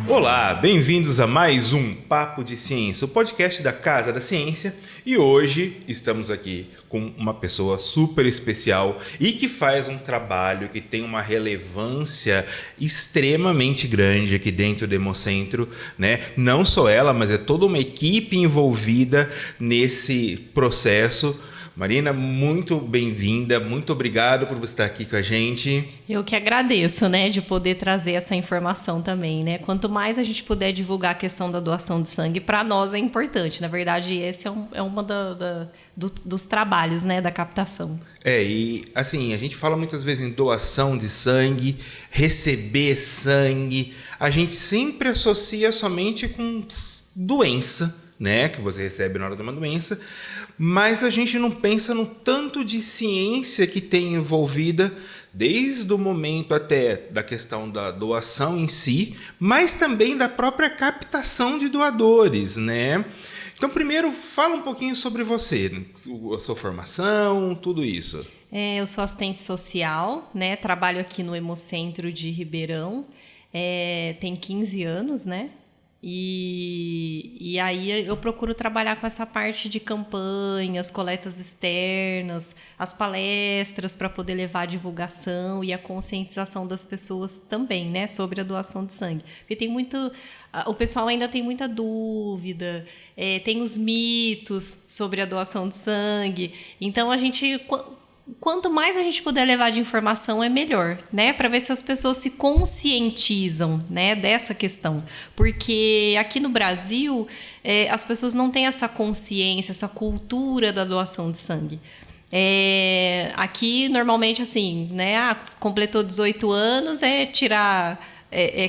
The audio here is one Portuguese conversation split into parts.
Olá, bem-vindos a mais um Papo de Ciência, o podcast da Casa da Ciência. E hoje estamos aqui com uma pessoa super especial e que faz um trabalho que tem uma relevância extremamente grande aqui dentro do Hemocentro, né? Não só ela, mas é toda uma equipe envolvida nesse processo. Marina, muito bem-vinda, muito obrigado por você estar aqui com a gente. Eu que agradeço, né, de poder trazer essa informação também, né? Quanto mais a gente puder divulgar a questão da doação de sangue, para nós é importante. Na verdade, esse é uma dos trabalhos, né, da captação. E assim, a gente fala muitas vezes em doação de sangue, receber sangue. A gente sempre associa somente com doença, né, que você recebe na hora de uma doença, mas a gente não pensa no tanto de ciência que tem envolvida, desde o momento até da questão da doação em si, mas também da própria captação de doadores, né? Então, primeiro, fala um pouquinho sobre você, a sua formação, tudo isso. Eu sou assistente social, né, trabalho aqui no Hemocentro de Ribeirão, tem 15 anos, né? E aí eu procuro trabalhar com essa parte de campanhas, coletas externas, as palestras para poder levar a divulgação e a conscientização das pessoas também, né, sobre a doação de sangue. Porque o pessoal ainda tem muita dúvida, tem os mitos sobre a doação de sangue. Então quanto mais a gente puder levar de informação, é melhor, né? Para ver se as pessoas se conscientizam, né, dessa questão. Porque aqui no Brasil, as pessoas não têm essa consciência, essa cultura da doação de sangue. Aqui, normalmente, assim, né? Completou 18 anos, tirar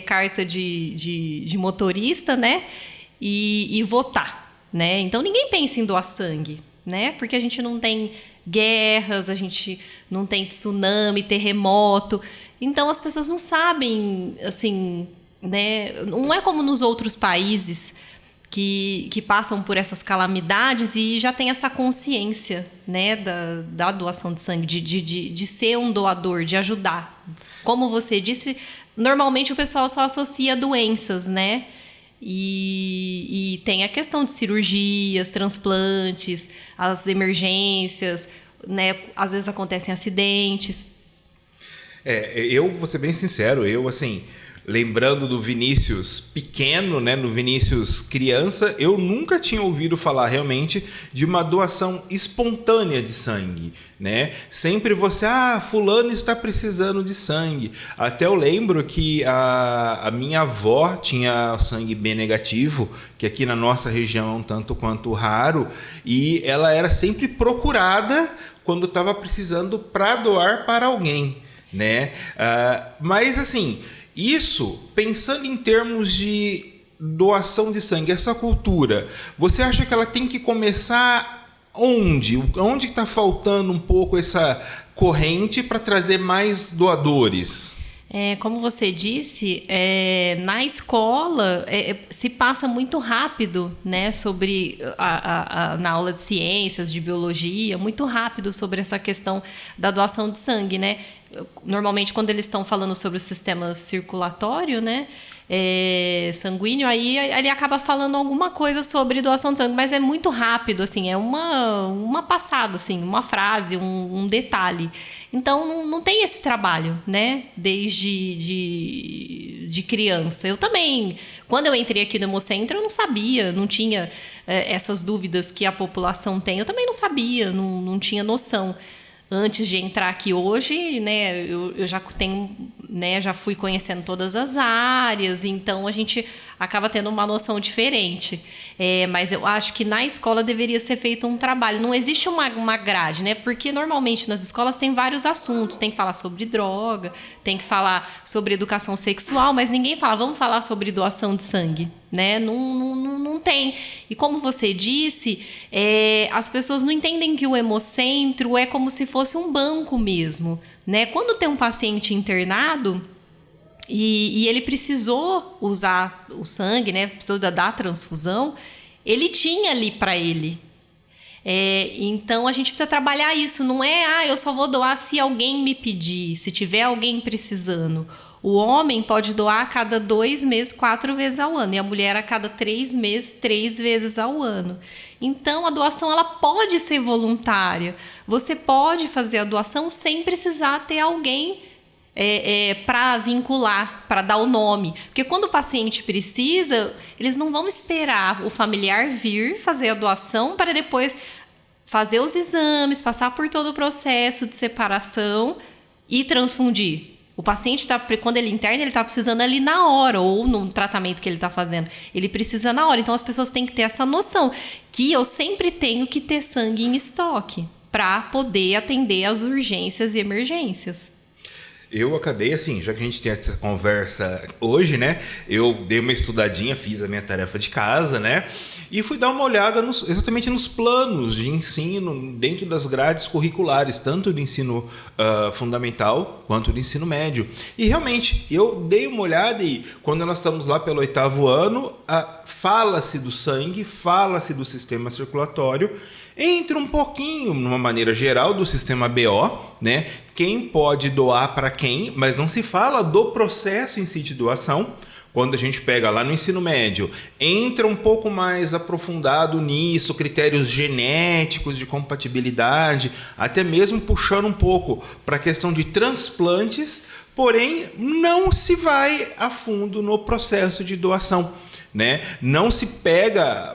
carta de motorista, né? E votar, né? Então, ninguém pensa em doar sangue, né? Porque a gente não tem guerras, a gente não tem tsunami, terremoto. Então, as pessoas não sabem, assim, né? Não é como nos outros países que passam por essas calamidades e já tem essa consciência, né, da doação de sangue, de ser um doador, de ajudar. Como você disse, normalmente o pessoal só associa doenças, né? E tem a questão de cirurgias, transplantes, as emergências, né? Às vezes acontecem acidentes. Eu vou ser bem sincero, assim, lembrando do Vinícius pequeno, né, no Vinícius criança, eu nunca tinha ouvido falar realmente de uma doação espontânea de sangue, né? Sempre fulano está precisando de sangue. Até eu lembro que a minha avó tinha sangue B negativo, que aqui na nossa região é um tanto quanto raro, e ela era sempre procurada quando estava precisando para doar para alguém, né? Mas assim, isso, pensando em termos de doação de sangue, essa cultura, você acha que ela tem que começar onde? Onde está faltando um pouco essa corrente para trazer mais doadores? Como você disse, na escola se passa muito rápido, né, sobre na aula de ciências, de biologia, muito rápido sobre essa questão da doação de sangue, né? Normalmente, quando eles estão falando sobre o sistema circulatório, né, sanguíneo, aí ele acaba falando alguma coisa sobre doação de sangue, mas é muito rápido, assim, é uma passada, assim, uma frase, um detalhe. Então, não tem esse trabalho, né, desde de criança. Eu também, quando eu entrei aqui no Hemocentro, eu não sabia, não tinha essas dúvidas que a população tem. Eu também não sabia, não tinha noção. Antes de entrar aqui hoje, né, eu já tenho, né, já fui conhecendo todas as áreas, então a gente acaba tendo uma noção diferente. Mas eu acho que na escola deveria ser feito um trabalho. Não existe uma grade, né? Porque normalmente nas escolas tem vários assuntos. Tem que falar sobre droga, tem que falar sobre educação sexual, mas ninguém fala, vamos falar sobre doação de sangue, né? Não tem. E como você disse, as pessoas não entendem que o Hemocentro é como se fosse um banco mesmo, né? Quando tem um paciente internado e ele precisou usar o sangue, né? Precisou dar transfusão, ele tinha ali para ele. Então a gente precisa trabalhar isso. Não é, eu só vou doar se alguém me pedir, se tiver alguém precisando. O homem pode doar a cada 2 meses, 4 vezes ao ano. E a mulher a cada 3 meses, 3 vezes ao ano. Então, a doação ela pode ser voluntária. Você pode fazer a doação sem precisar ter alguém para vincular, para dar o nome. Porque quando o paciente precisa, eles não vão esperar o familiar vir fazer a doação para depois fazer os exames, passar por todo o processo de separação e transfundir. O paciente, quando ele interna, ele está precisando ali na hora, ou no tratamento que ele está fazendo. Ele precisa na hora. Então, as pessoas têm que ter essa noção que eu sempre tenho que ter sangue em estoque para poder atender às urgências e emergências. Eu acabei assim, já que a gente tem essa conversa hoje, né? Eu dei uma estudadinha, fiz a minha tarefa de casa, né? E fui dar uma olhada exatamente nos planos de ensino dentro das grades curriculares, tanto do ensino fundamental quanto do ensino médio. E realmente, eu dei uma olhada e quando nós estamos lá pelo 8º ano, fala-se do sangue, fala-se do sistema circulatório, entra um pouquinho, numa maneira geral, do sistema BO, né? Quem pode doar para quem, mas não se fala do processo em si de doação. Quando a gente pega lá no ensino médio, entra um pouco mais aprofundado nisso, critérios genéticos de compatibilidade, até mesmo puxando um pouco para a questão de transplantes, porém não se vai a fundo no processo de doação. Né? Não se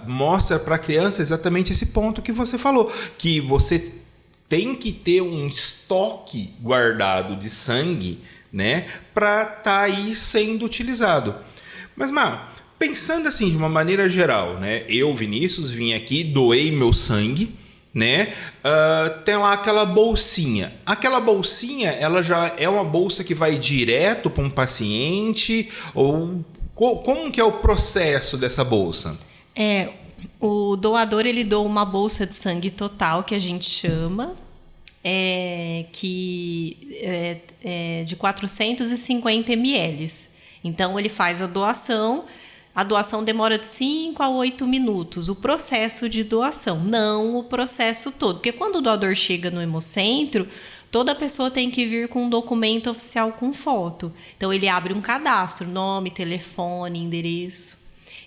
mostra para a criança exatamente esse ponto que você falou, que você tem que ter um estoque guardado de sangue, né, para estar aí sendo utilizado. Mas, pensando assim de uma maneira geral, né, eu, Vinícius, vim aqui, doei meu sangue, né, tem lá aquela bolsinha. Aquela bolsinha, ela já é uma bolsa que vai direto para um paciente ou... Como que é o processo dessa bolsa? O doador ele doa uma bolsa de sangue total, que a gente chama, de 450 ml. Então, ele faz a doação demora de 5 a 8 minutos, o processo de doação, não o processo todo. Porque quando o doador chega no hemocentro, toda pessoa tem que vir com um documento oficial com foto. Então, ele abre um cadastro, nome, telefone, endereço.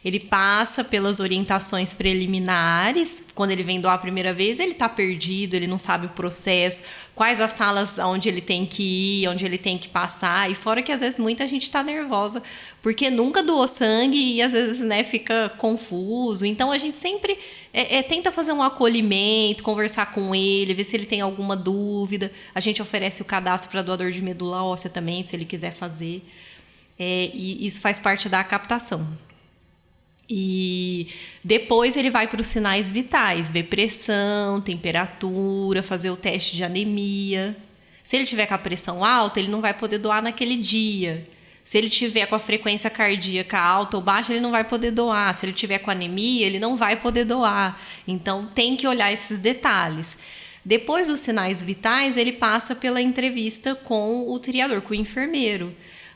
Ele passa pelas orientações preliminares. Quando ele vem doar a primeira vez, ele está perdido, ele não sabe o processo, quais as salas onde ele tem que ir, onde ele tem que passar. E fora que, às vezes, muita gente está nervosa, porque nunca doou sangue e, às vezes, né, fica confuso. Então, a gente sempre tenta fazer um acolhimento, conversar com ele, ver se ele tem alguma dúvida. A gente oferece o cadastro para doador de medula óssea também, se ele quiser fazer. E isso faz parte da captação. E depois ele vai para os sinais vitais, ver pressão, temperatura, fazer o teste de anemia. Se ele tiver com a pressão alta, ele não vai poder doar naquele dia. Se ele tiver com a frequência cardíaca alta ou baixa, ele não vai poder doar. Se ele tiver com anemia, ele não vai poder doar. Então, tem que olhar esses detalhes. Depois dos sinais vitais, ele passa pela entrevista com o triador, com o enfermeiro.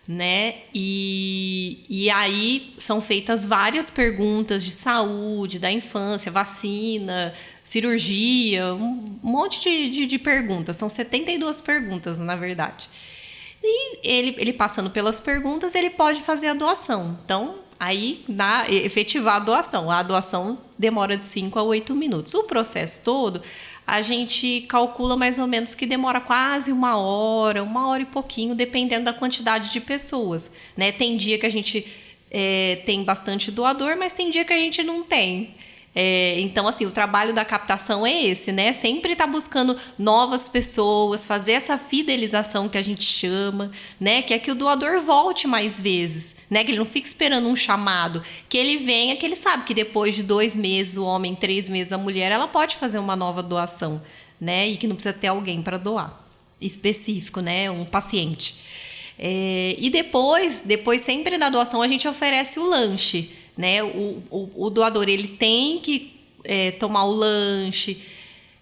Né? E aí são feitas várias perguntas de saúde, da infância, vacina, cirurgia, um monte de perguntas. São 72 perguntas, na verdade. E ele passando pelas perguntas, ele pode fazer a doação. Então, aí, efetivar a doação demora de 5 a 8 minutos. O processo todo, a gente calcula mais ou menos que demora quase 1 hora e pouquinho, dependendo da quantidade de pessoas. Né? Tem dia que a gente tem bastante doador, mas tem dia que a gente não tem. Então, assim, o trabalho da captação é esse, né? Sempre tá buscando novas pessoas, fazer essa fidelização que a gente chama, né? Que é que o doador volte mais vezes, né? Que ele não fique esperando um chamado, que ele venha, que ele sabe que depois de 2 meses o homem, 3 meses a mulher, ela pode fazer uma nova doação, né? E que não precisa ter alguém para doar, específico, né? Um paciente. E depois sempre na doação a gente oferece o lanche. Né? O doador ele tem que tomar o lanche,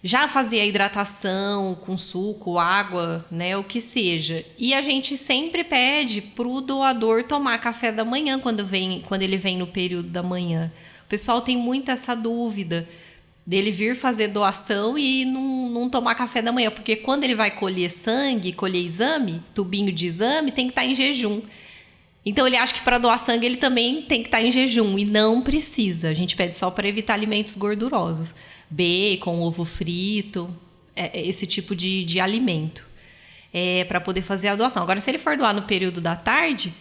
já fazer a hidratação com suco, água, né? O que seja. E a gente sempre pede para o doador tomar café da manhã quando ele vem no período da manhã. O pessoal tem muito essa dúvida dele vir fazer doação e não tomar café da manhã, porque quando ele vai colher sangue, colher exame, tubinho de exame, tem que estar em jejum. Então ele acha que para doar sangue ele também tem que estar em jejum, e não precisa. A gente pede só para evitar alimentos gordurosos, bacon, ovo frito, esse tipo de alimento, para poder fazer a doação. Agora, se ele for doar no período da tarde,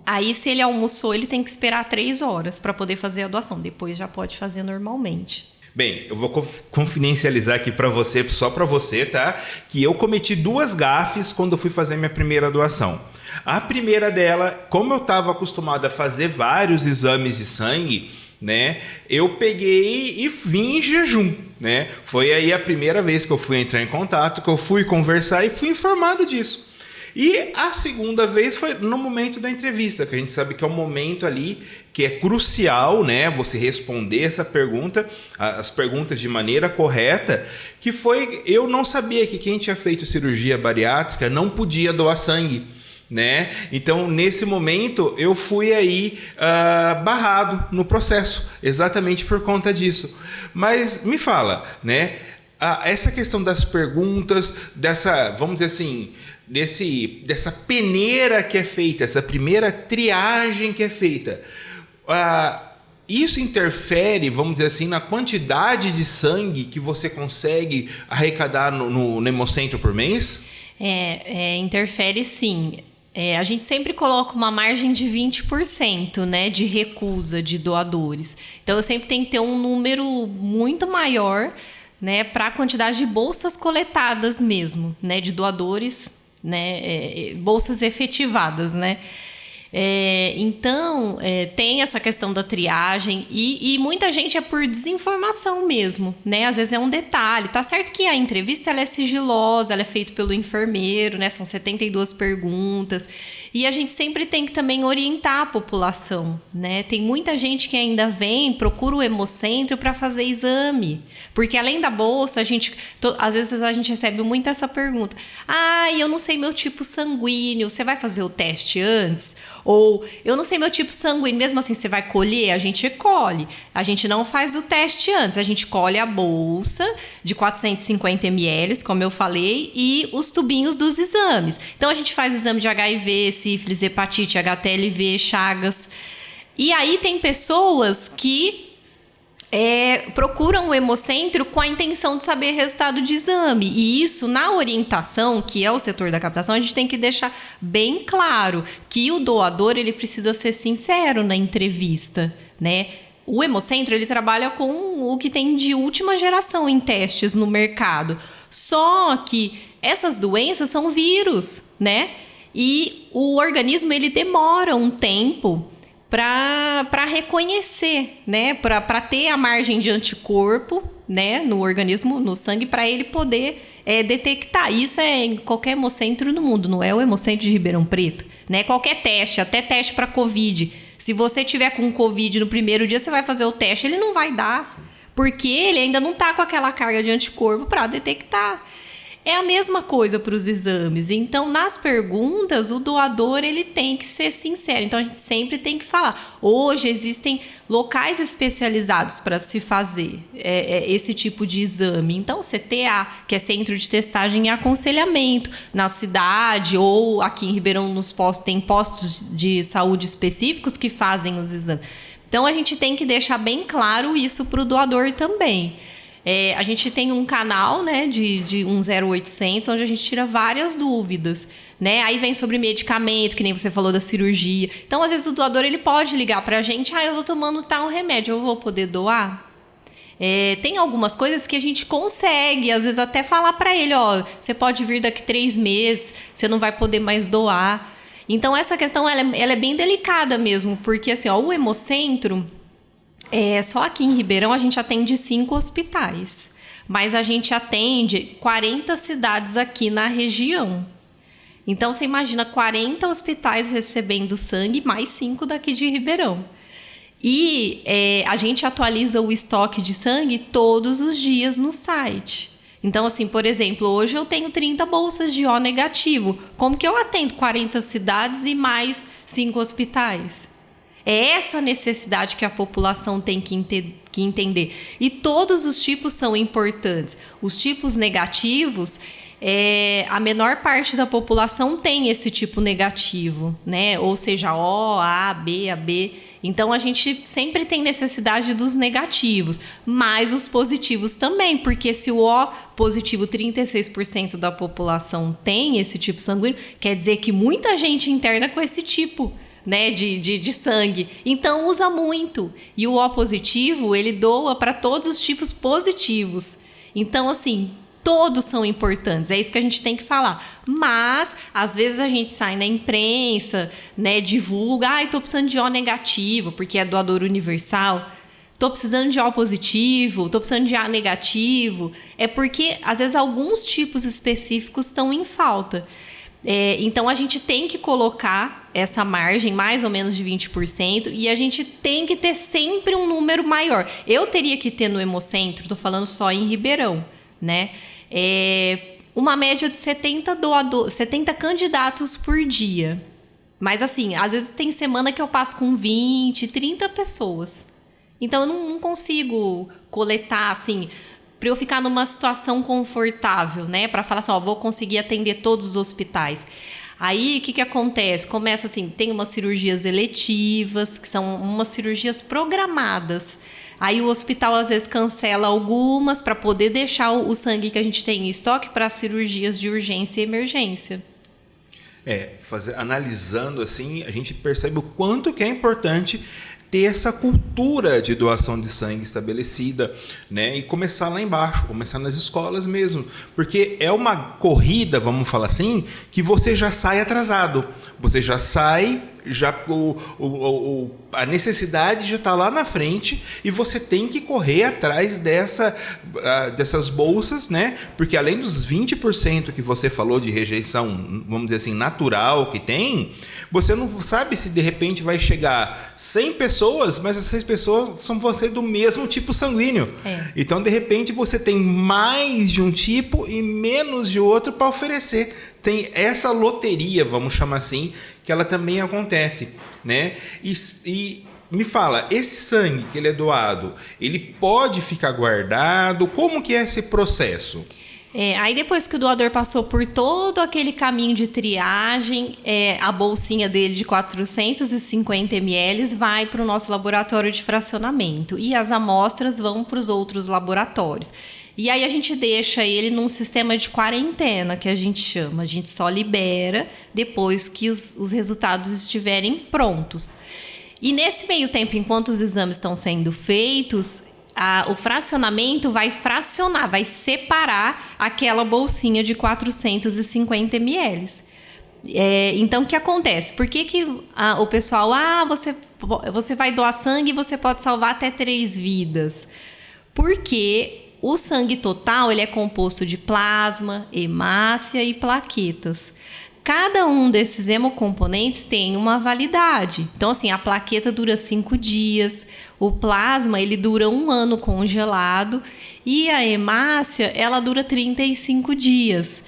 aí, se ele almoçou, ele tem que esperar 3 horas para poder fazer a doação. Depois já pode fazer normalmente. Bem, eu vou confidencializar aqui para você, só para você, tá? Que eu cometi 2 gafes quando eu fui fazer minha primeira doação. A primeira dela, como eu estava acostumado a fazer vários exames de sangue, né? Eu peguei e vim em jejum, né? Foi aí a primeira vez que eu fui entrar em contato, que eu fui conversar e fui informado disso. E a segunda vez foi no momento da entrevista, que a gente sabe que é um momento ali que é crucial, né? Você responder essa pergunta, as perguntas de maneira correta, que foi, eu não sabia que quem tinha feito cirurgia bariátrica não podia doar sangue, né? Então, nesse momento, eu fui aí barrado no processo, exatamente por conta disso. Mas me fala, né? Essa questão das perguntas, vamos dizer assim, dessa peneira que é feita, essa primeira triagem que é feita, isso interfere, vamos dizer assim, na quantidade de sangue que você consegue arrecadar no Hemocentro por mês? Interfere sim. A gente sempre coloca uma margem de 20%, né, de recusa de doadores. Então, eu sempre tenho que ter um número muito maior, né, para a quantidade de bolsas coletadas mesmo, né, de doadores, né, bolsas efetivadas, né? Então, tem essa questão da triagem e muita gente é por desinformação mesmo, né? Às vezes é um detalhe. Tá certo que a entrevista ela é sigilosa, ela é feita pelo enfermeiro, né? São 72 perguntas. E a gente sempre tem que também orientar a população, né? Tem muita gente que ainda procura o Hemocentro para fazer exame. Porque além da bolsa, às vezes a gente recebe muito essa pergunta. Eu não sei meu tipo sanguíneo, você vai fazer o teste antes? Ou, eu não sei meu tipo sanguíneo, mesmo assim você vai colher? A gente colhe. A gente não faz o teste antes, a gente colhe a bolsa de 450 ml, como eu falei, e os tubinhos dos exames. Então, a gente faz exame de HIV, sífilis, hepatite, HTLV, Chagas. E aí tem pessoas que procuram o Hemocentro com a intenção de saber resultado de exame. E isso, na orientação, que é o setor da captação, a gente tem que deixar bem claro que o doador ele precisa ser sincero na entrevista, né? O Hemocentro ele trabalha com o que tem de última geração em testes no mercado. Só que essas doenças são vírus, né? E o organismo ele demora um tempo para reconhecer, né? Para ter a margem de anticorpo, né? No organismo, no sangue, para ele poder detectar. Isso é em qualquer Hemocentro no mundo, não é o Hemocentro de Ribeirão Preto, né? Qualquer teste, até teste para Covid. Se você tiver com Covid no primeiro dia, você vai fazer o teste, ele não vai dar, porque ele ainda não está com aquela carga de anticorpo para detectar. É a mesma coisa para os exames. Então, nas perguntas, o doador ele tem que ser sincero. Então, a gente sempre tem que falar. Hoje, existem locais especializados para se fazer esse tipo de exame. Então, CTA, que é Centro de Testagem e Aconselhamento, na cidade ou aqui em Ribeirão, tem postos de saúde específicos que fazem os exames. Então, a gente tem que deixar bem claro isso para o doador também. A gente tem um canal, né, de 10800, onde a gente tira várias dúvidas, né? Aí vem sobre medicamento, que nem você falou da cirurgia. Então, às vezes, o doador ele pode ligar para a gente, eu estou tomando tal remédio, eu vou poder doar? Tem algumas coisas que a gente consegue, às vezes, até falar para ele, você pode vir daqui 3 meses, você não vai poder mais doar. Então, essa questão ela é bem delicada mesmo, porque assim, o Hemocentro... só aqui em Ribeirão a gente atende 5 hospitais, mas a gente atende 40 cidades aqui na região. Então, você imagina 40 hospitais recebendo sangue, mais 5 daqui de Ribeirão. E a gente atualiza o estoque de sangue todos os dias no site. Então, assim, por exemplo, hoje eu tenho 30 bolsas de O negativo. Como que eu atendo 40 cidades e mais 5 hospitais? É essa necessidade que a população tem que entender. E todos os tipos são importantes. Os tipos negativos, a menor parte da população tem esse tipo negativo, né? Ou seja, O, A, B, AB. Então, a gente sempre tem necessidade dos negativos, mas os positivos também, porque se o O positivo, 36% da população tem esse tipo sanguíneo, quer dizer que muita gente interna com esse tipo, né, de sangue. Então, usa muito. E o O positivo, ele doa para todos os tipos positivos. Então, assim, todos são importantes, é isso que a gente tem que falar. Mas, às vezes, a gente sai na imprensa, né, divulga, estou precisando de O negativo, porque é doador universal. Estou precisando de O positivo, estou precisando de A negativo. É porque, às vezes, alguns tipos específicos estão em falta. Então, a gente tem que colocar essa margem, mais ou menos de 20%, e a gente tem que ter sempre um número maior. Eu teria que ter no Hemocentro, estou falando só em Ribeirão, né? Uma média de 70 candidatos por dia. Mas, assim, às vezes tem semana que eu passo com 20, 30 pessoas. Então, eu não consigo coletar, assim, para eu ficar numa situação confortável, né? Para falar assim, vou conseguir atender todos os hospitais. Aí, o que acontece? Começa assim, tem umas cirurgias eletivas, que são umas cirurgias programadas. Aí o hospital, às vezes, cancela algumas para poder deixar o sangue que a gente tem em estoque para cirurgias de urgência e emergência. Analisando assim, a gente percebe o quanto que é importante ter essa cultura de doação de sangue estabelecida, né? E começar lá embaixo, começar nas escolas mesmo. Porque é uma corrida, vamos falar assim, que você já sai atrasado. Você já sai, a necessidade já está lá na frente e você tem que correr atrás dessas bolsas, né? Porque além dos 20% que você falou de rejeição, vamos dizer assim, natural que tem, você não sabe se de repente vai chegar 100 pessoas, mas essas pessoas são você do mesmo tipo sanguíneo. Então, de repente, você tem mais de um tipo e menos de outro para oferecer. Tem essa loteria, vamos chamar assim, que ela também acontece, né? E me fala, esse sangue que ele é doado, ele pode ficar guardado? Como que é esse processo? Aí depois que o doador passou por todo aquele caminho de triagem, a bolsinha dele de 450 ml vai para o nosso laboratório de fracionamento e as amostras vão para os outros laboratórios. E aí a gente deixa ele num sistema de quarentena, que a gente chama. A gente só libera depois que os resultados estiverem prontos. E nesse meio tempo, enquanto os exames estão sendo feitos, o fracionamento vai fracionar, vai separar aquela bolsinha de 450 ml. Então, o que acontece? Por que o pessoal... você vai doar sangue e você pode salvar até 3 vidas? Porque o sangue total ele é composto de plasma, hemácia e plaquetas. Cada um desses hemocomponentes tem uma validade. Então, assim, a plaqueta dura 5 dias, o plasma ele dura 1 ano congelado e a hemácia ela dura 35 dias.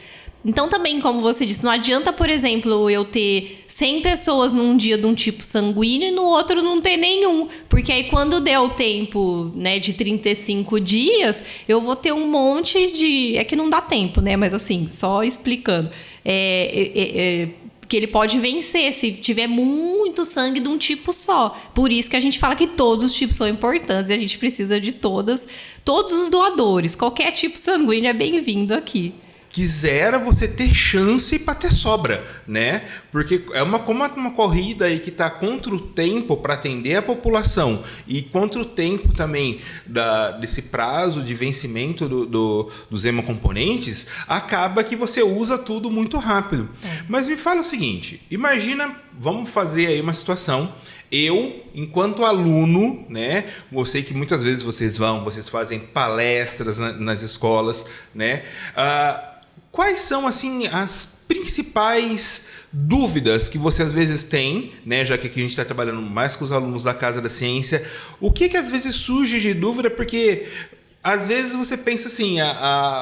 Então, também, como você disse, não adianta, por exemplo, eu ter 100 pessoas num dia de um tipo sanguíneo e no outro não ter nenhum. Porque aí, quando der o tempo, né, de 35 dias, eu vou ter um monte de... É que não dá tempo, né? Mas, assim, só explicando. Que ele pode vencer se tiver muito sangue de um tipo só. Por isso que a gente fala que todos os tipos são importantes e a gente precisa de todos os doadores. Qualquer tipo sanguíneo é bem-vindo aqui. Quisera você ter chance para ter sobra, né? Porque é uma corrida aí que está contra o tempo para atender a população e contra o tempo também desse prazo de vencimento dos hemocomponentes, acaba que você usa tudo muito rápido. Mas me fala o seguinte, imagina, vamos fazer aí uma situação... Eu, enquanto aluno, né? Eu sei que muitas vezes vocês fazem palestras nas escolas, né? Quais são, assim, as principais dúvidas que você às vezes tem, né? Já que aqui a gente está trabalhando mais com os alunos da Casa da Ciência, o que às vezes surge de dúvida? Porque às vezes você pensa assim,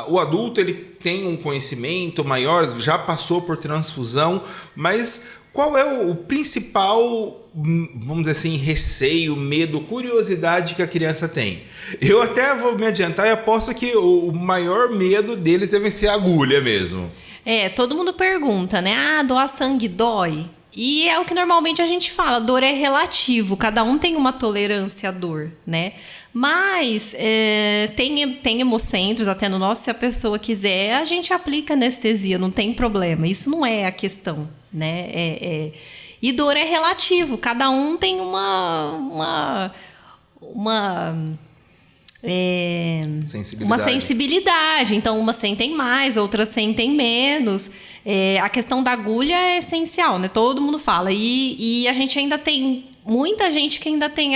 o adulto ele tem um conhecimento maior, já passou por transfusão, mas Qual é o principal, vamos dizer assim, receio, medo, curiosidade que a criança tem? Eu até vou me adiantar e aposto que o maior medo deles deve ser a agulha mesmo. Todo mundo pergunta, né? Ah, doar sangue dói? E é o que normalmente a gente fala, dor é relativo, cada um tem uma tolerância à dor, né? Mas tem hemocentros, até no nosso, se a pessoa quiser, a gente aplica anestesia, não tem problema. Isso não é a questão, né? E dor é relativo, cada um tem uma sensibilidade. Então, umas sentem mais, outras sentem menos. A questão da agulha é essencial, né? Todo mundo fala. E a gente ainda tem muita gente que ainda tem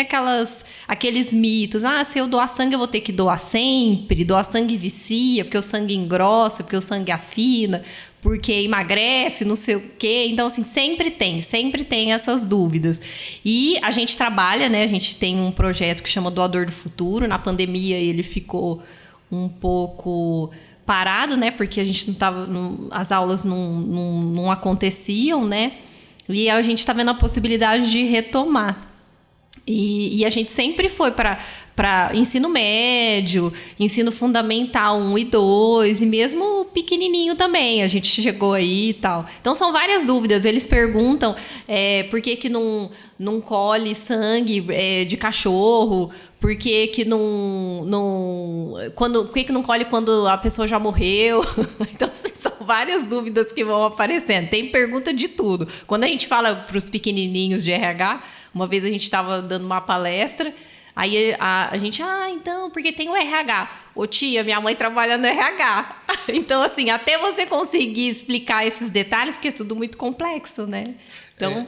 aqueles mitos. Ah, se eu doar sangue, eu vou ter que doar sempre. Doar sangue vicia, porque o sangue engrossa, porque o sangue afina, porque emagrece, não sei o quê. Então, assim, sempre tem essas dúvidas. E a gente trabalha, né? A gente tem um projeto que chama Doador do Futuro. Na pandemia, ele ficou um pouco parado, né? Porque a gente não tava, as aulas não aconteciam, né? E a gente está vendo a possibilidade de retomar. E a gente sempre foi para ensino médio, ensino fundamental 1 e 2, e mesmo pequenininho também, a gente chegou aí e tal. Então, são várias dúvidas. Eles perguntam por que não colhe sangue de cachorro, por que não colhe quando a pessoa já morreu. Então, assim, são várias dúvidas que vão aparecendo. Tem pergunta de tudo. Quando a gente fala para os pequenininhos de RH, uma vez a gente estava dando uma palestra, aí a gente, então, porque tem o RH. Ô tia, minha mãe trabalha no RH. Então, assim, até você conseguir explicar esses detalhes, porque é tudo muito complexo, né? Então...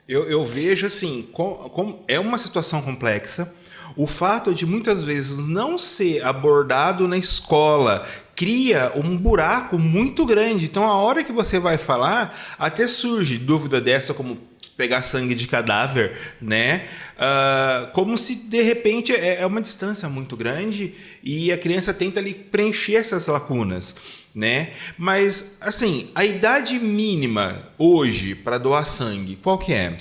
Eu vejo, assim, como é uma situação complexa. O fato de muitas vezes não ser abordado na escola cria um buraco muito grande. Então, a hora que você vai falar, até surge dúvida dessa, como pegar sangue de cadáver, né? Como se, de repente, é uma distância muito grande e a criança tenta ali preencher essas lacunas, né? Mas, assim, a idade mínima hoje para doar sangue, qual que é?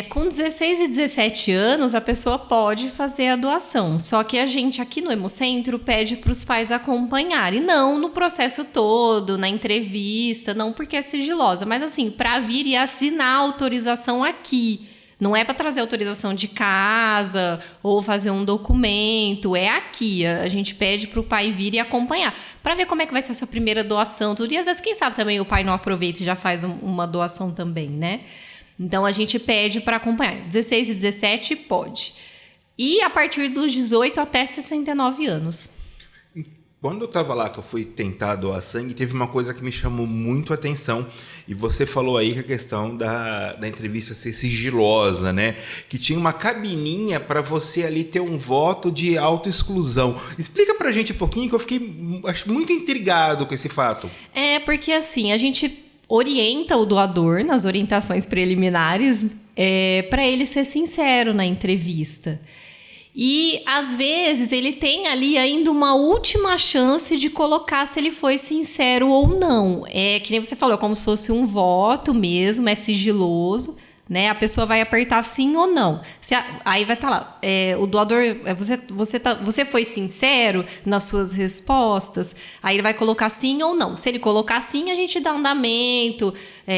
Com 16 e 17 anos, a pessoa pode fazer a doação. Só que a gente aqui no Hemocentro pede para os pais acompanharem. Não no processo todo, na entrevista, não porque é sigilosa. Mas assim, para vir e assinar a autorização aqui. Não é para trazer autorização de casa ou fazer um documento. É aqui. A gente pede para o pai vir e acompanhar. Para ver como é que vai ser essa primeira doação. Tudo. E às vezes, quem sabe também o pai não aproveita e já faz uma doação também, né? Então, a gente pede para acompanhar. 16 e 17 pode. E a partir dos 18 até 69 anos. Quando eu estava lá, que eu fui tentar doar sangue, teve uma coisa que me chamou muito a atenção. E você falou aí que a questão da entrevista ser sigilosa, né? Que tinha uma cabininha para você ali ter um voto de autoexclusão. Explica para a gente um pouquinho, que eu fiquei muito intrigado com esse fato. Porque assim, a gente orienta o doador nas orientações preliminares para ele ser sincero na entrevista. E, às vezes, ele tem ali ainda uma última chance de colocar se ele foi sincero ou não. Que nem você falou, é como se fosse um voto mesmo, é sigiloso, né? A pessoa vai apertar sim ou não. Aí vai estar lá, o doador, você foi sincero nas suas respostas? Aí ele vai colocar sim ou não. Se ele colocar sim, a gente dá andamento,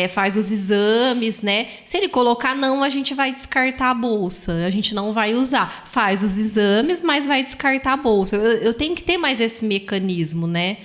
faz os exames, né? Se ele colocar não, a gente vai descartar a bolsa. A gente não vai usar. Faz os exames, mas vai descartar a bolsa. Eu tenho que ter mais esse mecanismo, né?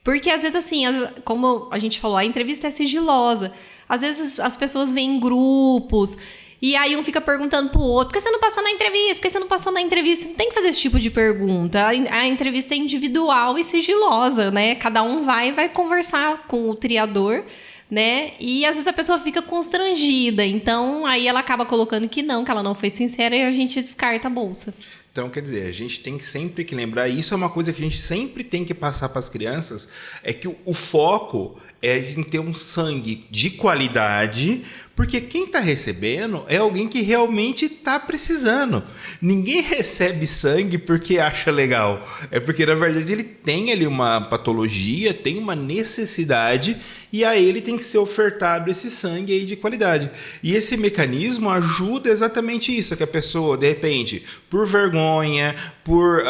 Porque, às vezes, assim, como a gente falou, a entrevista é sigilosa. Às vezes as pessoas vêm em grupos e aí um fica perguntando pro outro: por que você não passou na entrevista? Por que você não passou na entrevista? Não tem que fazer esse tipo de pergunta. A entrevista é individual e sigilosa, né? Cada um vai conversar com o triador, né? E às vezes a pessoa fica constrangida. Então aí ela acaba colocando que ela não foi sincera e a gente descarta a bolsa. Então, quer dizer, a gente tem sempre que lembrar, e isso é uma coisa que a gente sempre tem que passar para as crianças, é que o foco é em ter um sangue de qualidade, porque quem está recebendo é alguém que realmente está precisando. Ninguém recebe sangue porque acha legal. É porque, na verdade, ele tem ali uma patologia, tem uma necessidade, e a ele tem que ser ofertado esse sangue aí de qualidade. E esse mecanismo ajuda exatamente isso, que a pessoa, de repente, por vergonha, por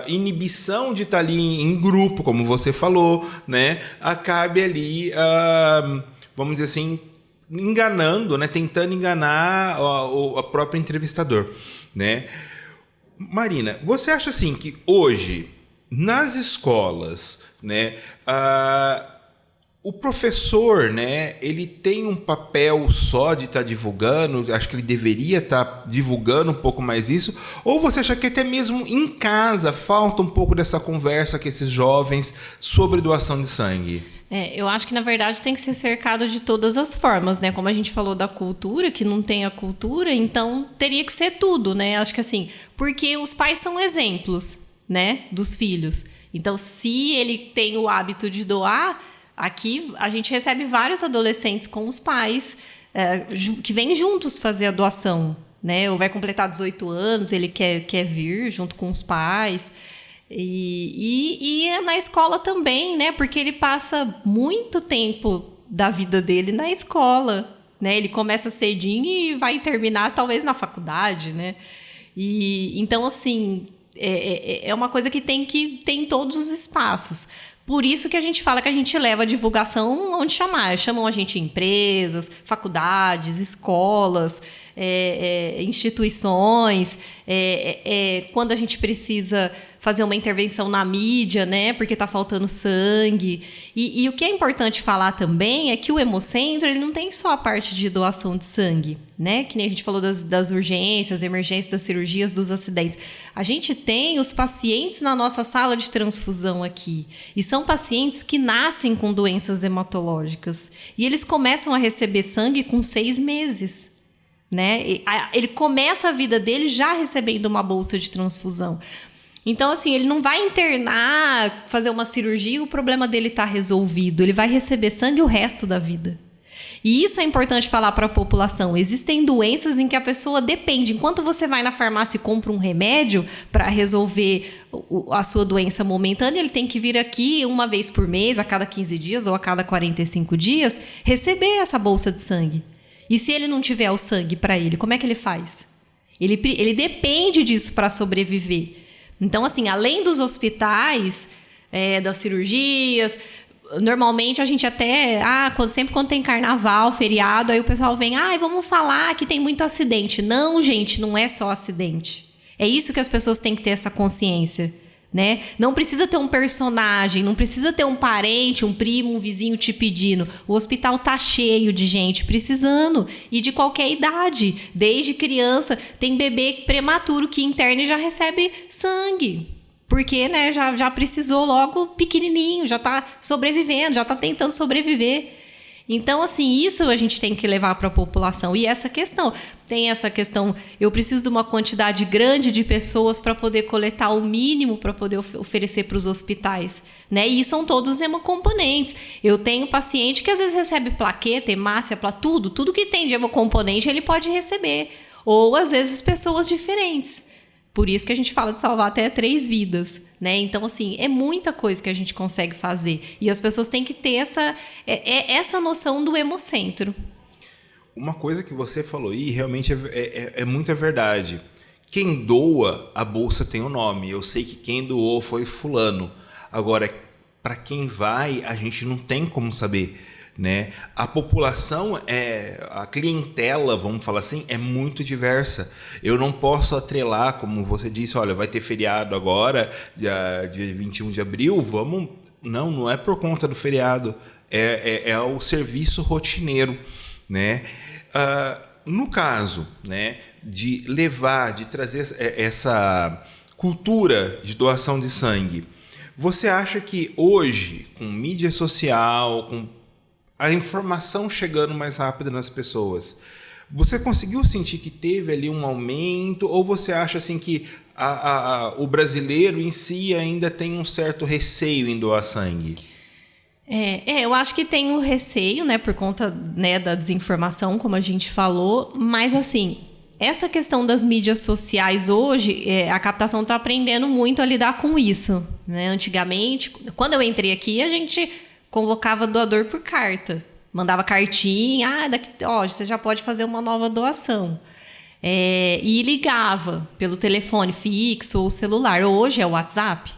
inibição de estar ali em grupo, como você falou, né, acabe ali, vamos dizer assim, enganando, né, tentando enganar o próprio entrevistador, né? Marina, você acha assim que hoje nas escolas, né, o professor, né, ele tem um papel só de estar divulgando? Acho que ele deveria estar divulgando um pouco mais isso. Ou você acha que até mesmo em casa falta um pouco dessa conversa com esses jovens sobre doação de sangue? Eu acho que, na verdade, tem que ser cercado de todas as formas, né? Como a gente falou da cultura, que não tem a cultura, então teria que ser tudo, né? Acho que assim, porque os pais são exemplos, né, dos filhos. Então, se ele tem o hábito de doar, aqui a gente recebe vários adolescentes com os pais que vêm juntos fazer a doação, né? Ou vai completar 18 anos, ele quer vir junto com os pais. E é na escola também, né? Porque ele passa muito tempo da vida dele na escola, né? Ele começa cedinho e vai terminar talvez na faculdade, né? Então, assim, é uma coisa que tem em todos os espaços. Por isso que a gente fala que a gente leva a divulgação onde chamar. Chamam a gente em empresas, faculdades, escolas, instituições. Quando a gente precisa fazer uma intervenção na mídia, né, porque está faltando sangue. E o que é importante falar também é que o Hemocentro ele não tem só a parte de doação de sangue, né? Que nem a gente falou das urgências, emergências, das cirurgias, dos acidentes. A gente tem os pacientes na nossa sala de transfusão aqui. E são pacientes que nascem com doenças hematológicas. E eles começam a receber sangue com 6 meses. Né? Ele começa a vida dele já recebendo uma bolsa de transfusão. Então, assim, ele não vai internar, fazer uma cirurgia e o problema dele está resolvido. Ele vai receber sangue o resto da vida. E isso é importante falar para a população. Existem doenças em que a pessoa depende. Enquanto você vai na farmácia e compra um remédio para resolver a sua doença momentânea, ele tem que vir aqui uma vez por mês, a cada 15 dias ou a cada 45 dias, receber essa bolsa de sangue. E se ele não tiver o sangue para ele, como é que ele faz? Ele depende disso para sobreviver. Então, assim, além dos hospitais, das cirurgias, normalmente a gente até... sempre quando tem carnaval, feriado, aí o pessoal vem... vamos falar que tem muito acidente. Não, gente, não é só acidente. É isso que as pessoas têm que ter essa consciência. Né? Não precisa ter um personagem, não precisa ter um parente, um primo, um vizinho te pedindo. O hospital tá cheio de gente precisando e de qualquer idade. Desde criança, tem bebê prematuro que interna e já recebe sangue. Porque, né, já precisou logo pequenininho, já está sobrevivendo, já está tentando sobreviver. Então, assim, isso a gente tem que levar para a população. E tem essa questão, eu preciso de uma quantidade grande de pessoas para poder coletar o mínimo para poder oferecer para os hospitais. Né? E são todos hemocomponentes. Eu tenho paciente que às vezes recebe plaqueta, hemácia, tudo que tem de hemocomponente ele pode receber. Ou, às vezes, pessoas diferentes. Por isso que a gente fala de salvar até 3 vidas, né? Então, assim, é muita coisa que a gente consegue fazer. E as pessoas têm que ter essa noção do Hemocentro. Uma coisa que você falou aí realmente é muita verdade. Quem doa, a bolsa tem o nome. Eu sei que quem doou foi fulano. Agora, para quem vai, a gente não tem como saber. Né? A população, a clientela, vamos falar assim, é muito diversa. Eu não posso atrelar, como você disse, olha, vai ter feriado agora, dia 21 de abril, vamos... Não é por conta do feriado, é o serviço rotineiro. Né? No caso, né, de trazer essa cultura de doação de sangue, você acha que hoje, com mídia social, com a informação chegando mais rápido nas pessoas, Você conseguiu sentir que teve ali um aumento, ou você acha assim que o brasileiro em si ainda tem um certo receio em doar sangue? Eu acho que tem o receio, né, por conta, né, da desinformação, como a gente falou, mas assim, essa questão das mídias sociais hoje, a captação está aprendendo muito a lidar com isso, né? Antigamente, quando eu entrei aqui, a gente convocava doador por carta, mandava cartinha, você já pode fazer uma nova doação. E ligava pelo telefone fixo ou celular. Hoje é o WhatsApp.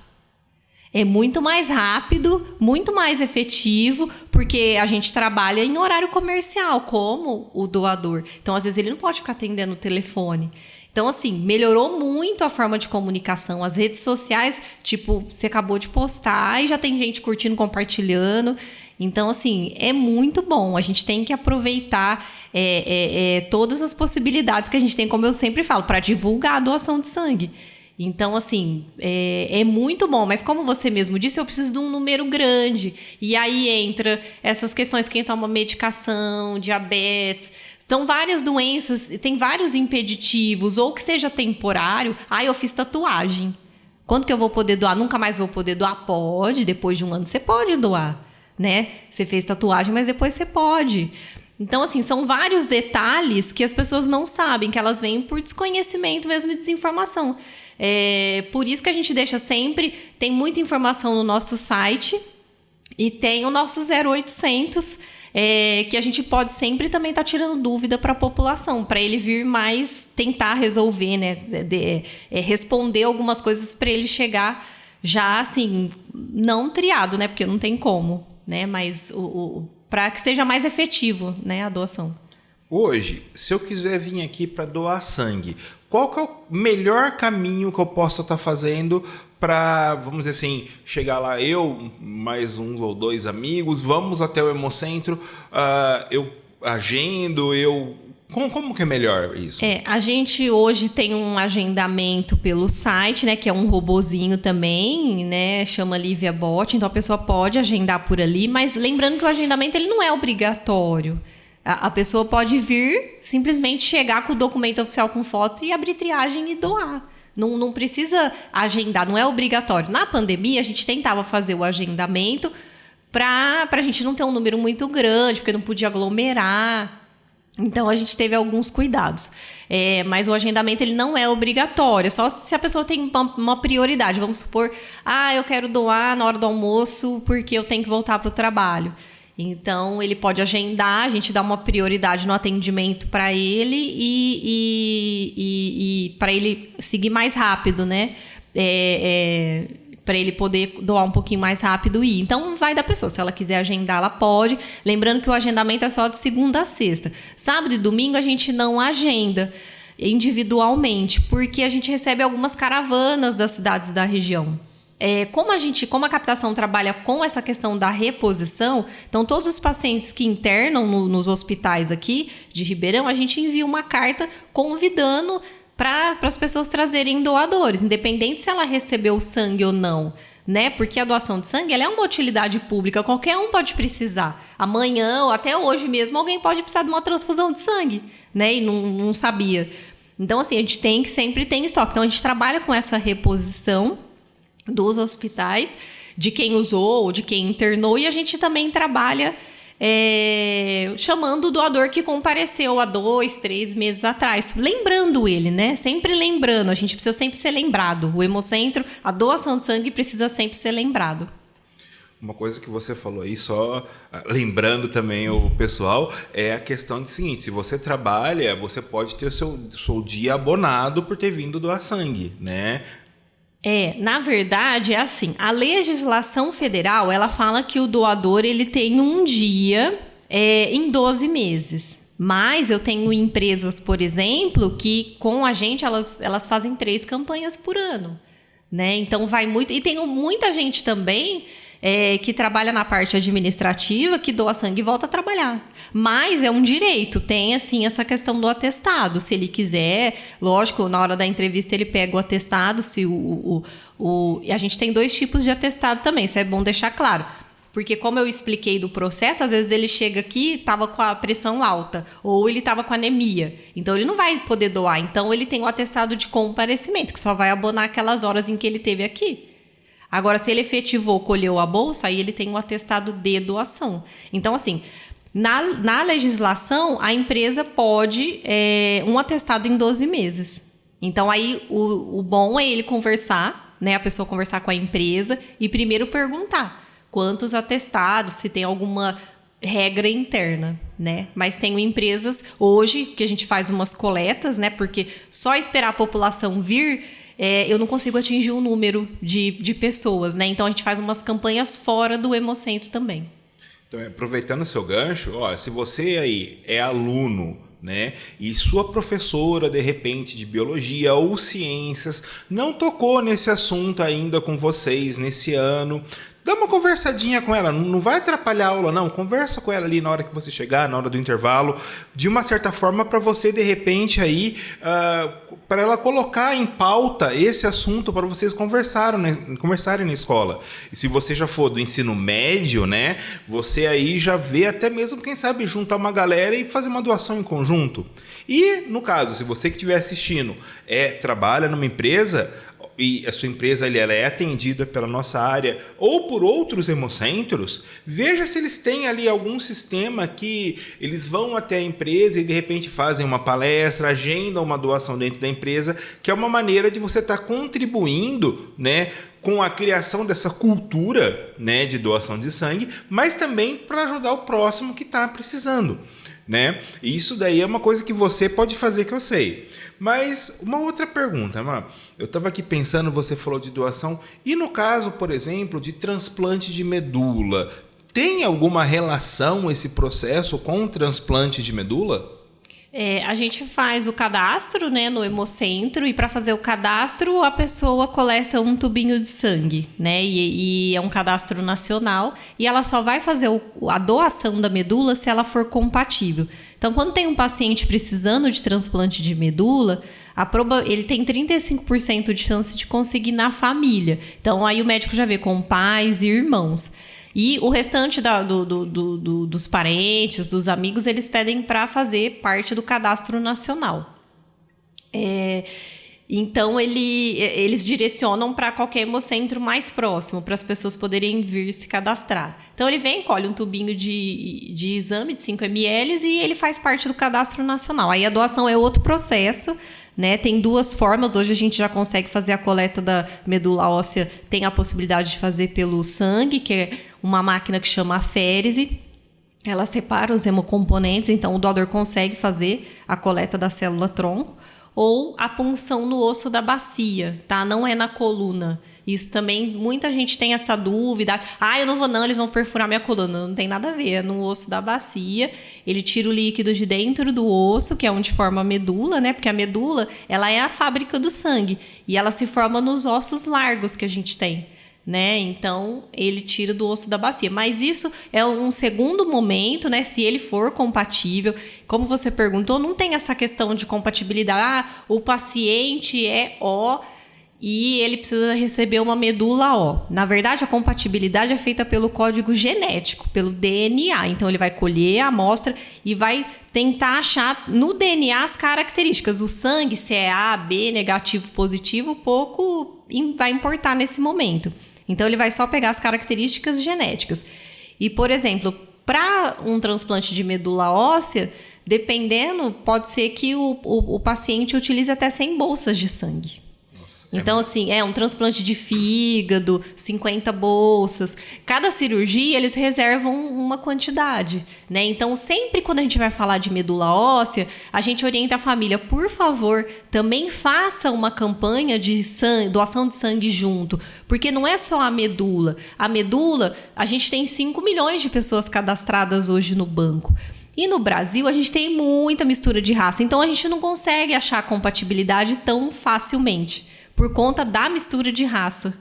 É muito mais rápido, muito mais efetivo, porque a gente trabalha em horário comercial, como o doador. Então, às vezes, ele não pode ficar atendendo o telefone. Então, assim, melhorou muito a forma de comunicação. As redes sociais, tipo, você acabou de postar e já tem gente curtindo, compartilhando. Então, assim, é muito bom. A gente tem que aproveitar todas as possibilidades que a gente tem, como eu sempre falo, para divulgar a doação de sangue. Então, assim, é muito bom. Mas como você mesmo disse, eu preciso de um número grande. E aí entra essas questões, quem toma medicação, diabetes. São várias doenças, tem vários impeditivos. Ou que seja temporário. Eu fiz tatuagem. Quando que eu vou poder doar? Nunca mais vou poder doar? Pode, depois de um ano você pode doar, né? Você fez tatuagem, mas depois você pode. Então, assim, são vários detalhes que as pessoas não sabem, que elas vêm por desconhecimento mesmo e desinformação. Por isso que a gente deixa sempre... Tem muita informação no nosso site e tem o nosso 0800, que a gente pode sempre também estar tirando dúvida para a população, para ele vir mais tentar resolver, né? Responder algumas coisas para ele chegar já, assim, não triado, né? Porque não tem como, né? Mas para que seja mais efetivo, né, a doação. Hoje, se eu quiser vir aqui para doar sangue, qual que é o melhor caminho que eu posso estar fazendo para, vamos dizer assim, chegar lá, eu, mais um ou dois amigos, vamos até o Hemocentro, eu agendo, Como que é melhor isso? A gente hoje tem um agendamento pelo site, né, que é um robozinho também, né, chama Lívia Bot, então a pessoa pode agendar por ali, mas lembrando que o agendamento ele não é obrigatório. A pessoa pode vir, simplesmente chegar com o documento oficial com foto e abrir triagem e doar. Não precisa agendar, não é obrigatório. Na pandemia, a gente tentava fazer o agendamento para a gente não ter um número muito grande, porque não podia aglomerar. Então, a gente teve alguns cuidados. Mas o agendamento ele não é obrigatório, só se a pessoa tem uma prioridade. Vamos supor, eu quero doar na hora do almoço porque eu tenho que voltar para o trabalho. Então, ele pode agendar, a gente dá uma prioridade no atendimento para ele e para ele seguir mais rápido, né? Para ele poder doar um pouquinho mais rápido e ir. Então, vai da pessoa. Se ela quiser agendar, ela pode. Lembrando que o agendamento é só de segunda a sexta. Sábado e domingo, a gente não agenda individualmente, porque a gente recebe algumas caravanas das cidades da região. Como a captação trabalha com essa questão da reposição, então todos os pacientes que internam nos hospitais aqui de Ribeirão, a gente envia uma carta convidando para as pessoas trazerem doadores, independente se ela recebeu sangue ou não, né? Porque a doação de sangue ela é uma utilidade pública, qualquer um pode precisar. Amanhã ou até hoje mesmo alguém pode precisar de uma transfusão de sangue, né? E não sabia. Então, assim, a gente sempre tem estoque. Então, a gente trabalha com essa reposição dos hospitais, de quem usou ou de quem internou, e a gente também trabalha chamando o doador que compareceu há 2, 3 meses atrás, lembrando ele, né? Sempre lembrando, a gente precisa sempre ser lembrado. O Hemocentro, a doação de sangue precisa sempre ser lembrado. Uma coisa que você falou aí, só lembrando também o pessoal, é a questão do seguinte: se você trabalha, você pode ter o seu dia abonado por ter vindo doar sangue, né? Na verdade, é assim, a legislação federal, ela fala que o doador ele tem um dia em 12 meses. Mas eu tenho empresas, por exemplo, que com a gente elas fazem 3 campanhas por ano, né? Então vai muito. E tem muita gente também que trabalha na parte administrativa, que doa sangue e volta a trabalhar. Mas é um direito, tem assim essa questão do atestado. Se ele quiser, lógico, na hora da entrevista ele pega o atestado. Se a gente tem 2 tipos de atestado também, isso é bom deixar claro. Porque como eu expliquei do processo, às vezes ele chega aqui, estava com a pressão alta, ou ele estava com anemia. Então, ele não vai poder doar. Então, ele tem o atestado de comparecimento, que só vai abonar aquelas horas em que ele teve aqui. Agora, se ele efetivou, colheu a bolsa, aí ele tem um atestado de doação. Então, assim, na legislação, a empresa pode um atestado em 12 meses. Então, aí o bom é ele conversar, né? A pessoa conversar com a empresa e primeiro perguntar quantos atestados, se tem alguma regra interna, né? Mas tem empresas hoje que a gente faz umas coletas, né? Porque só esperar a população vir, eu não consigo atingir um número de pessoas, né? Então a gente faz umas campanhas fora do Hemocentro também. Então, aproveitando o seu gancho, olha, se você aí é aluno, né, e sua professora, de repente, de biologia ou ciências, não tocou nesse assunto ainda com vocês nesse ano, dá uma conversadinha com ela, não vai atrapalhar a aula, não. Conversa com ela ali na hora que você chegar, na hora do intervalo, de uma certa forma para você, de repente, aí, para ela colocar em pauta esse assunto para vocês conversarem na escola. E se você já for do ensino médio, né, você aí já vê até mesmo, quem sabe, juntar uma galera e fazer uma doação em conjunto. E, no caso, se você que estiver assistindo trabalha numa empresa, e a sua empresa ela é atendida pela nossa área ou por outros hemocentros, veja se eles têm ali algum sistema que eles vão até a empresa e de repente fazem uma palestra, agendam uma doação dentro da empresa, que é uma maneira de você estar contribuindo, né, com a criação dessa cultura, né, de doação de sangue, mas também para ajudar o próximo que está precisando, né? E isso daí é uma coisa que você pode fazer, que eu sei. Mas uma outra pergunta, Mar. Eu estava aqui pensando, você falou de doação, e no caso, por exemplo, de transplante de medula, tem alguma relação esse processo com o transplante de medula? A gente faz o cadastro, né, no Hemocentro, e para fazer o cadastro a pessoa coleta um tubinho de sangue, né, e é um cadastro nacional, e ela só vai fazer a doação da medula se ela for compatível. Então, quando tem um paciente precisando de transplante de medula, ele tem 35% de chance de conseguir na família. Então, aí o médico já vê com pais e irmãos. E o restante dos parentes, dos amigos, eles pedem para fazer parte do cadastro nacional. Então, eles direcionam para qualquer hemocentro mais próximo, para as pessoas poderem vir se cadastrar. Então, ele vem, colhe um tubinho de exame de 5 ml e ele faz parte do cadastro nacional. Aí a doação é outro processo, né? Tem duas formas. Hoje a gente já consegue fazer a coleta da medula óssea, tem a possibilidade de fazer pelo sangue, que é uma máquina que chama aférese. Ela separa os hemocomponentes, então o doador consegue fazer a coleta da célula-tronco, ou a punção no osso da bacia, tá? Não é na coluna. Isso também, muita gente tem essa dúvida. Eu não vou não, eles vão perfurar minha coluna. Não tem nada a ver, é no osso da bacia. Ele tira o líquido de dentro do osso, que é onde forma a medula, né? Porque a medula, ela é a fábrica do sangue. E ela se forma nos ossos largos que a gente tem, né? Então, ele tira do osso da bacia. Mas isso é um segundo momento, né? Se ele for compatível. Como você perguntou, não tem essa questão de compatibilidade. O paciente é O e ele precisa receber uma medula O. Na verdade, a compatibilidade é feita pelo código genético, pelo DNA. Então, ele vai colher a amostra e vai tentar achar no DNA as características. O sangue, se é A, B, negativo, positivo, pouco vai importar nesse momento. Então, ele vai só pegar as características genéticas. E, por exemplo, para um transplante de medula óssea, dependendo, pode ser que o paciente utilize até 100 bolsas de sangue. Então, assim, um transplante de fígado, 50 bolsas. Cada cirurgia, eles reservam uma quantidade, né? Então, sempre quando a gente vai falar de medula óssea, a gente orienta a família, por favor, também faça uma campanha de doação de sangue junto. Porque não é só a medula. A medula, a gente tem 5 milhões de pessoas cadastradas hoje no banco. E no Brasil, a gente tem muita mistura de raça. Então, a gente não consegue achar compatibilidade tão facilmente, por conta da mistura de raça.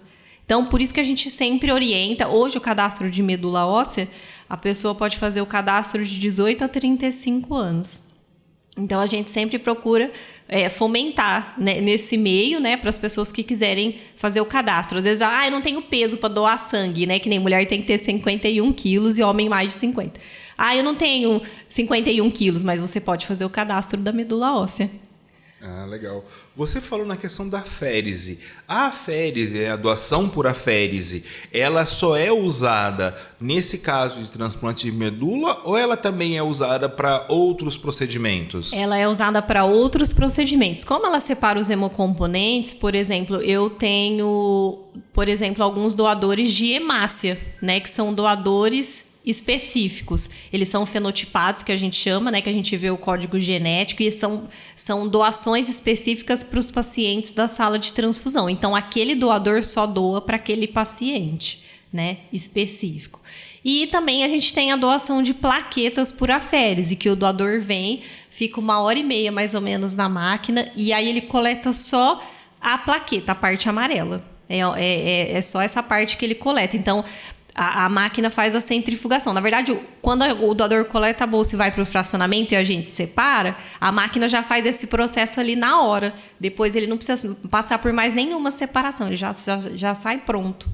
Então, por isso que a gente sempre orienta. Hoje, o cadastro de medula óssea, a pessoa pode fazer o cadastro de 18 a 35 anos. Então, a gente sempre procura fomentar, né, nesse meio, né, para as pessoas que quiserem fazer o cadastro. Às vezes, eu não tenho peso para doar sangue, né, que nem mulher tem que ter 51 quilos e homem mais de 50. Eu não tenho 51 quilos, mas você pode fazer o cadastro da medula óssea. Legal. Você falou na questão da aférese. A aférese, a doação por aférese, ela só é usada nesse caso de transplante de medula ou ela também é usada para outros procedimentos? Ela é usada para outros procedimentos. Como ela separa os hemocomponentes, por exemplo, eu tenho, alguns doadores de hemácia, né, que são doadores específicos. Eles são fenotipados, que a gente chama, né, que a gente vê o código genético, e são doações específicas para os pacientes da sala de transfusão. Então, aquele doador só doa para aquele paciente, né, específico. E também a gente tem a doação de plaquetas por aférese, que o doador vem, fica 1h30 mais ou menos na máquina, e aí ele coleta só a plaqueta, a parte amarela. É só essa parte que ele coleta. Então, a máquina faz a centrifugação. Na verdade, quando o doador coleta a bolsa e vai para o fracionamento e a gente separa, a máquina já faz esse processo ali na hora. Depois ele não precisa passar por mais nenhuma separação, ele já sai pronto.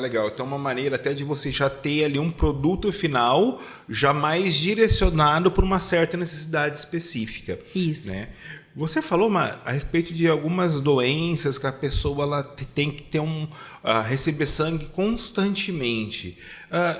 Legal. Então, uma maneira até de você já ter ali um produto final já mais direcionado por uma certa necessidade específica. Isso. Né? Você falou a respeito de algumas doenças que a pessoa ela tem que ter receber sangue constantemente.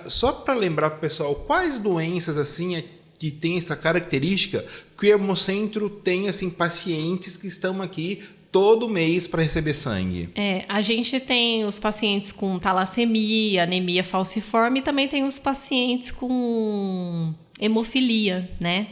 Só para lembrar para o pessoal, quais doenças assim que tem essa característica que o Hemocentro tem assim, pacientes que estão aqui todo mês para receber sangue? A gente tem os pacientes com talassemia, anemia falciforme, e também tem os pacientes com hemofilia, né?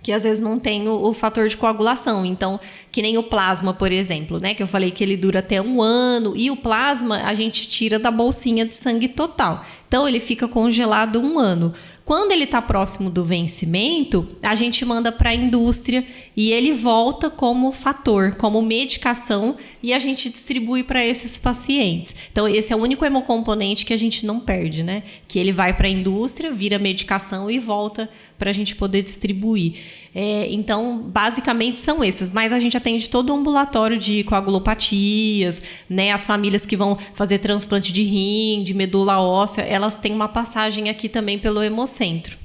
Que às vezes não tem o fator de coagulação. Então, que nem o plasma, por exemplo, né? Que eu falei que ele dura até 1 ano. E o plasma a gente tira da bolsinha de sangue total. Então, ele fica congelado 1 ano. Quando ele está próximo do vencimento, a gente manda para a indústria e ele volta como fator, como medicação, e a gente distribui para esses pacientes. Então, esse é o único hemocomponente que a gente não perde, né? Que ele vai para a indústria, vira medicação e volta para a gente poder distribuir. Então, basicamente são esses. Mas a gente atende todo o ambulatório de coagulopatias, né? As famílias que vão fazer transplante de rim, de medula óssea, elas têm uma passagem aqui também pelo Hemocentro.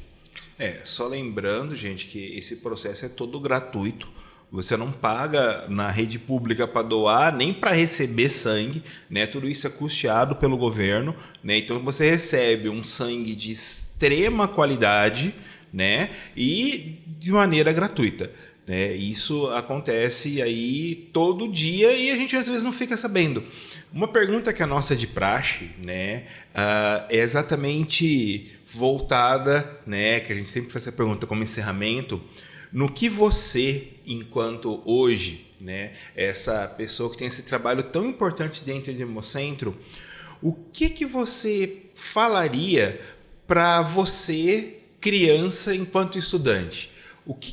Só lembrando, gente, que esse processo é todo gratuito. Você não paga na rede pública para doar, nem para receber sangue, né? Tudo isso é custeado pelo governo, né? Então você recebe um sangue de extrema qualidade, né? E de maneira gratuita, né? Isso acontece aí todo dia e a gente às vezes não fica sabendo. Uma pergunta que a nossa é de praxe, né? É exatamente voltada, né? Que a gente sempre faz essa pergunta como encerramento. No que você, enquanto hoje, né, essa pessoa que tem esse trabalho tão importante dentro do Hemocentro, o que você falaria para você, criança, enquanto estudante?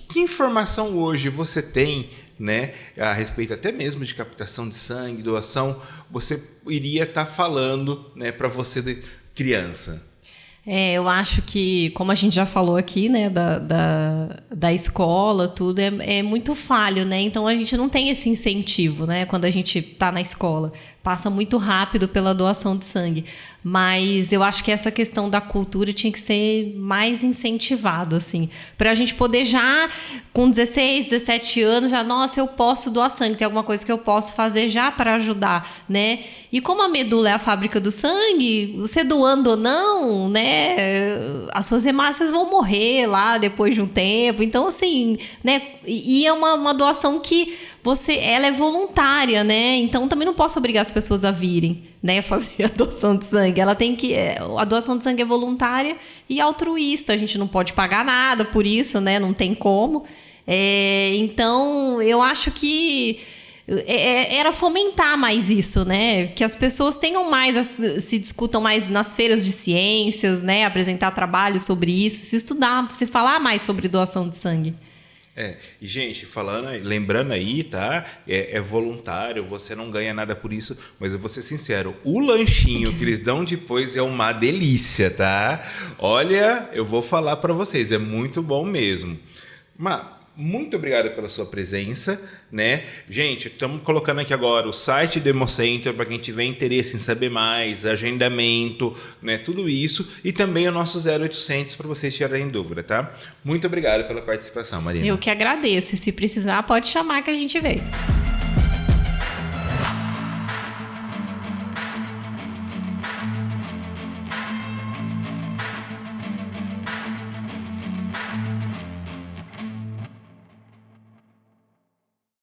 Que informação hoje você tem, né, a respeito até mesmo de captação de sangue, doação, você iria estar falando, né, para você, de criança? Eu acho que, como a gente já falou aqui, né, da escola, tudo é muito falho, né? Então a gente não tem esse incentivo, né? Quando a gente está na escola, passa muito rápido pela doação de sangue. Mas eu acho que essa questão da cultura tinha que ser mais incentivado, assim, para a gente poder já, com 16, 17 anos, nossa, eu posso doar sangue, tem alguma coisa que eu posso fazer já para ajudar, né? E como a medula é a fábrica do sangue, você doando ou não, né, as suas hemácias vão morrer lá depois de um tempo. Então, assim, né, e é uma doação que ela é voluntária, né? Então também não posso obrigar as pessoas a virem, né, fazer a doação de sangue. A doação de sangue é voluntária e altruísta. A gente não pode pagar nada por isso, né? Não tem como. Então eu acho que era fomentar mais isso, né? Que as pessoas tenham mais, se discutam mais nas feiras de ciências, né? Apresentar trabalhos sobre isso, se estudar, se falar mais sobre doação de sangue. E gente, lembrando aí, tá? É voluntário, você não ganha nada por isso, mas eu vou ser sincero, o lanchinho que eles dão depois é uma delícia, tá? Olha, eu vou falar para vocês, é muito bom mesmo. Mas muito obrigado pela sua presença, né? Gente, estamos colocando aqui agora o site do Hemocenter para quem tiver interesse em saber mais, agendamento, né? Tudo isso. E também o nosso 0800 para vocês tirarem dúvida, tá? Muito obrigado pela participação, Marina. Eu que agradeço. Se precisar, pode chamar que a gente vem.